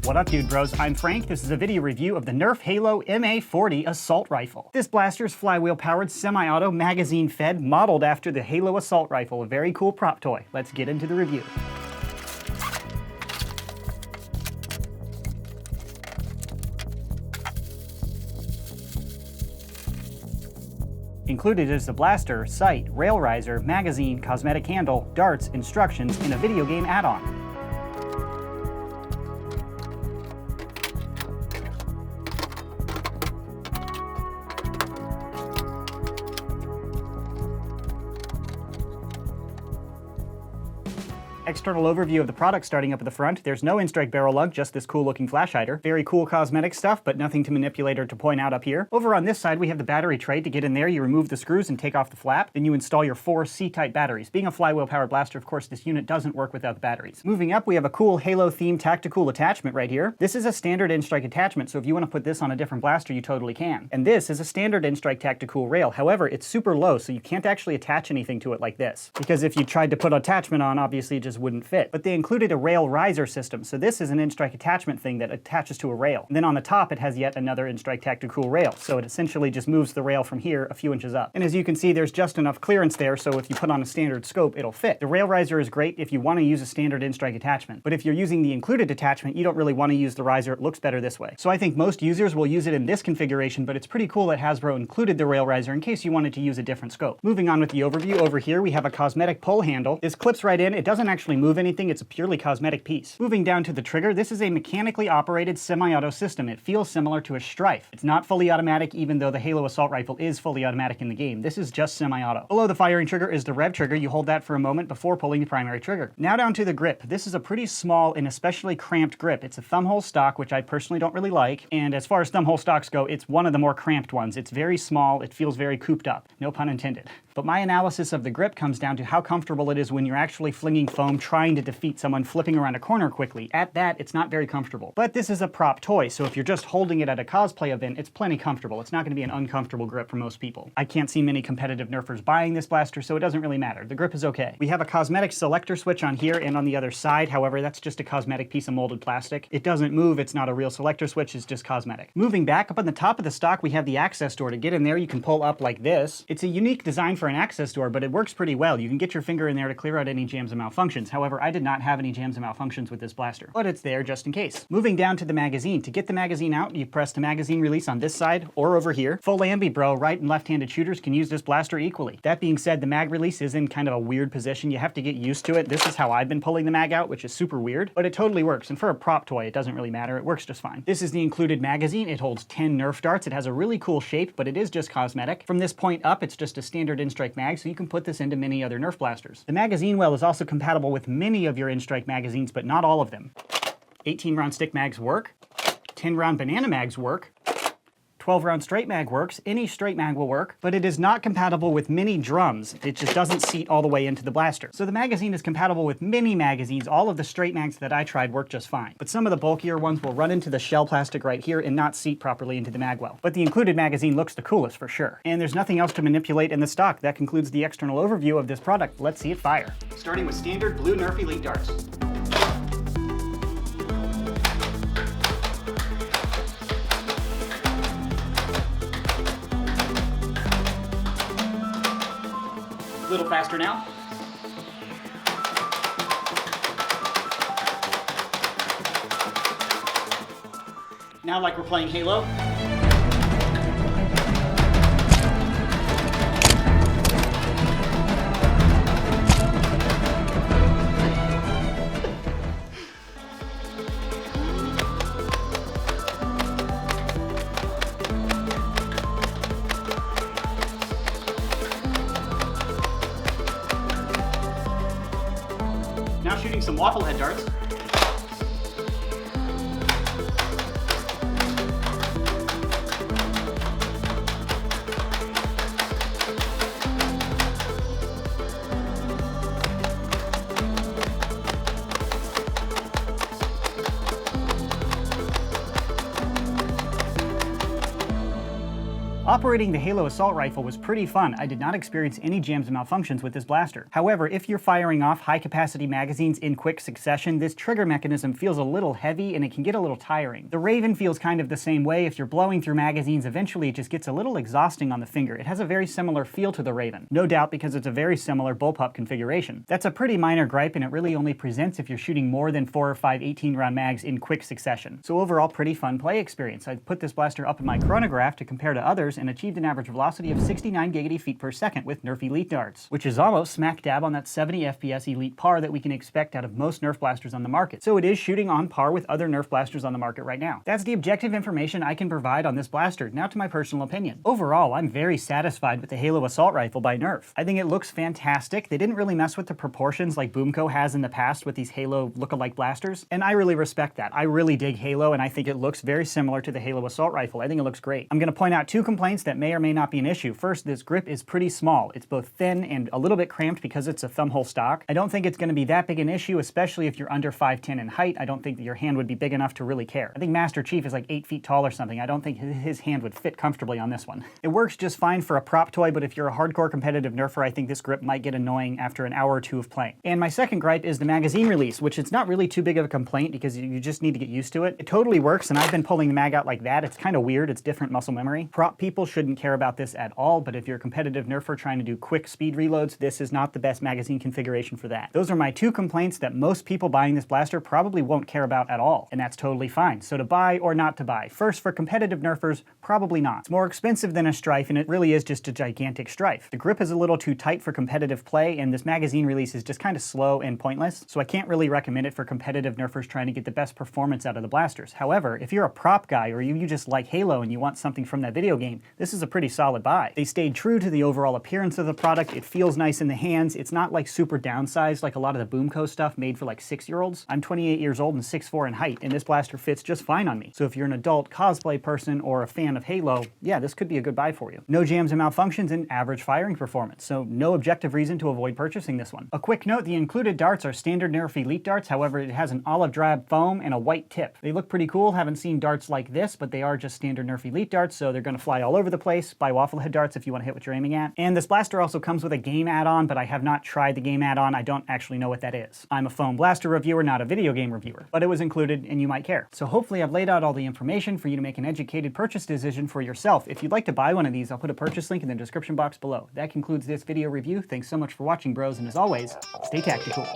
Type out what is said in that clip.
What up, dude bros? I'm Frank. This is a video review of the Nerf Halo MA40 assault rifle. This blaster's flywheel-powered, semi-auto, magazine-fed, modeled after the Halo assault rifle, a very cool prop toy. Let's get into the review. Included is the blaster, sight, rail riser, magazine, cosmetic handle, darts, instructions, and a video game add-on. External overview of the product starting up at the front. There's no in-strike barrel lug, just this cool looking flash hider. Very cool cosmetic stuff, but nothing to manipulate or to point out up here. Over on this side, we have the battery tray. To get in there, you remove the screws and take off the flap. Then you install your 4 C-type batteries. Being a flywheel-powered blaster, of course, this unit doesn't work without the batteries. Moving up, we have a cool Halo-themed tactical attachment right here. This is a standard in-strike attachment, so if you want to put this on a different blaster, you totally can. And this is a standard in-strike tactical rail. However, it's super low, so you can't actually attach anything to it like this. Because if you tried to put an attachment on, obviously it just wouldn't fit. But they included a rail riser system, so this is an in-strike attachment thing that attaches to a rail. And then on the top it has yet another in-strike tactical rail, so it essentially just moves the rail from here a few inches up. And as you can see, there's just enough clearance there, so if you put on a standard scope, it'll fit. The rail riser is great if you want to use a standard in-strike attachment, but if you're using the included attachment, you don't really want to use the riser. It looks better this way. So I think most users will use it in this configuration, but it's pretty cool that Hasbro included the rail riser in case you wanted to use a different scope. Moving on with the overview, over here we have a cosmetic pull handle. This clips right in. It doesn't actually move anything. It's a purely cosmetic piece. Moving down to the trigger, this is a mechanically operated semi-auto system. It feels similar to a Strife. It's not fully automatic, even though the Halo assault rifle is fully automatic in the game. This is just semi-auto. Below the firing trigger is the rev trigger. You hold that for a moment before pulling the primary trigger. Now down to the grip. This is a pretty small and especially cramped grip. It's a thumbhole stock, which I personally don't really like, and as far as thumbhole stocks go, it's one of the more cramped ones. It's very small. It feels very cooped up. No pun intended. But my analysis of the grip comes down to how comfortable it is when you're actually flinging foam trying to defeat someone flipping around a corner quickly. At that, it's not very comfortable. But this is a prop toy, so if you're just holding it at a cosplay event, it's plenty comfortable. It's not going to be an uncomfortable grip for most people. I can't see many competitive Nerfers buying this blaster, so it doesn't really matter. The grip is okay. We have a cosmetic selector switch on here and on the other side. However, that's just a cosmetic piece of molded plastic. It doesn't move. It's not a real selector switch. It's just cosmetic. Moving back, up on the top of the stock, we have the access door. To get in there, you can pull up like this. It's a unique design for an access door, but it works pretty well. You can get your finger in there to clear out any jams and malfunctions. However, I did not have any jams and malfunctions with this blaster, but it's there just in case. Moving down to the magazine. To get the magazine out, you press the magazine release on this side or over here. Full ambi, bro. Right and left-handed shooters can use this blaster equally. That being said, the mag release is in kind of a weird position. You have to get used to it. This is how I've been pulling the mag out, which is super weird, but it totally works. And for a prop toy, it doesn't really matter. It works just fine. This is the included magazine. It holds 10 Nerf darts. It has a really cool shape, but it is just cosmetic. From this point up, it's just a standard in-strike mag, so you can put this into many other Nerf blasters. The magazine well is also compatible with many of your in-strike magazines, but not all of them. 18-round stick mags work, 10-round banana mags work, 12-round straight mag works, any straight mag will work, but it is not compatible with many drums. It just doesn't seat all the way into the blaster. So the magazine is compatible with many magazines. All of the straight mags that I tried worked just fine, but some of the bulkier ones will run into the shell plastic right here and not seat properly into the mag well. But the included magazine looks the coolest for sure. And there's nothing else to manipulate in the stock. That concludes the external overview of this product. Let's see it fire. Starting with standard blue Nerf Elite darts. A little faster now. Now like we're playing Halo. Now shooting some waffle head darts. Operating the Halo assault rifle was pretty fun. I did not experience any jams and malfunctions with this blaster. However, if you're firing off high-capacity magazines in quick succession, this trigger mechanism feels a little heavy and it can get a little tiring. The Raven feels kind of the same way. If you're blowing through magazines, eventually it just gets a little exhausting on the finger. It has a very similar feel to the Raven, no doubt because it's a very similar bullpup configuration. That's a pretty minor gripe, and it really only presents if you're shooting more than 4 or 5 18-round mags in quick succession. So overall, pretty fun play experience. I put this blaster up in my chronograph to compare to others and achieved an average velocity of 69 giggity feet per second with Nerf Elite darts, which is almost smack dab on that 70 FPS Elite par that we can expect out of most Nerf blasters on the market. So it is shooting on par with other Nerf blasters on the market right now. That's the objective information I can provide on this blaster. Now to my personal opinion. Overall, I'm very satisfied with the Halo assault rifle by Nerf. I think it looks fantastic. They didn't really mess with the proportions like Boomco has in the past with these Halo look-alike blasters, and I really respect that. I really dig Halo, and I think it looks very similar to the Halo assault rifle. I think it looks great. I'm going to point out 2 complaints that may or may not be an issue. First, this grip is pretty small. It's both thin and a little bit cramped because it's a thumbhole stock. I don't think it's going to be that big an issue, especially if you're under 5'10" in height. I don't think that your hand would be big enough to really care. I think Master Chief is like 8 feet tall or something. I don't think his hand would fit comfortably on this one. It works just fine for a prop toy, but if you're a hardcore competitive Nerfer, I think this grip might get annoying after an hour or 2 of playing. And my second gripe is the magazine release, which is not really too big of a complaint because you just need to get used to it. It totally works, and I've been pulling the mag out like that. It's kind of weird. It's different muscle memory. Prop people shouldn't care about this at all, but if you're a competitive Nerfer trying to do quick speed reloads, this is not the best magazine configuration for that. Those are my 2 complaints that most people buying this blaster probably won't care about at all, and that's totally fine. So to buy or not to buy? First, for competitive Nerfers, probably not. It's more expensive than a Strife, and it really is just a gigantic Strife. The grip is a little too tight for competitive play, and this magazine release is just kind of slow and pointless, so I can't really recommend it for competitive Nerfers trying to get the best performance out of the blasters. However, if you're a prop guy or you just like Halo and you want something from that video game, this is a pretty solid buy. They stayed true to the overall appearance of the product. It feels nice in the hands. It's not like super downsized like a lot of the Boomco stuff made for like 6-year-olds. I'm 28 years old and 6'4" in height, and this blaster fits just fine on me. So if you're an adult cosplay person or a fan of Halo, yeah, this could be a good buy for you. No jams and malfunctions, and average firing performance, so no objective reason to avoid purchasing this one. A quick note, the included darts are standard Nerf Elite darts, however it has an olive drab foam and a white tip. They look pretty cool. Haven't seen darts like this, but they are just standard Nerf Elite darts, so they're going to fly all over the place. Buy wafflehead darts if you want to hit what you're aiming at. And this blaster also comes with a game add-on, but I have not tried the game add-on. I don't actually know what that is. I'm a foam blaster reviewer, not a video game reviewer, but it was included and you might care. So hopefully I've laid out all the information for you to make an educated purchase decision for yourself. If you'd like to buy one of these, I'll put a purchase link in the description box below. That concludes this video review. Thanks so much for watching, bros, and as always, stay tactical.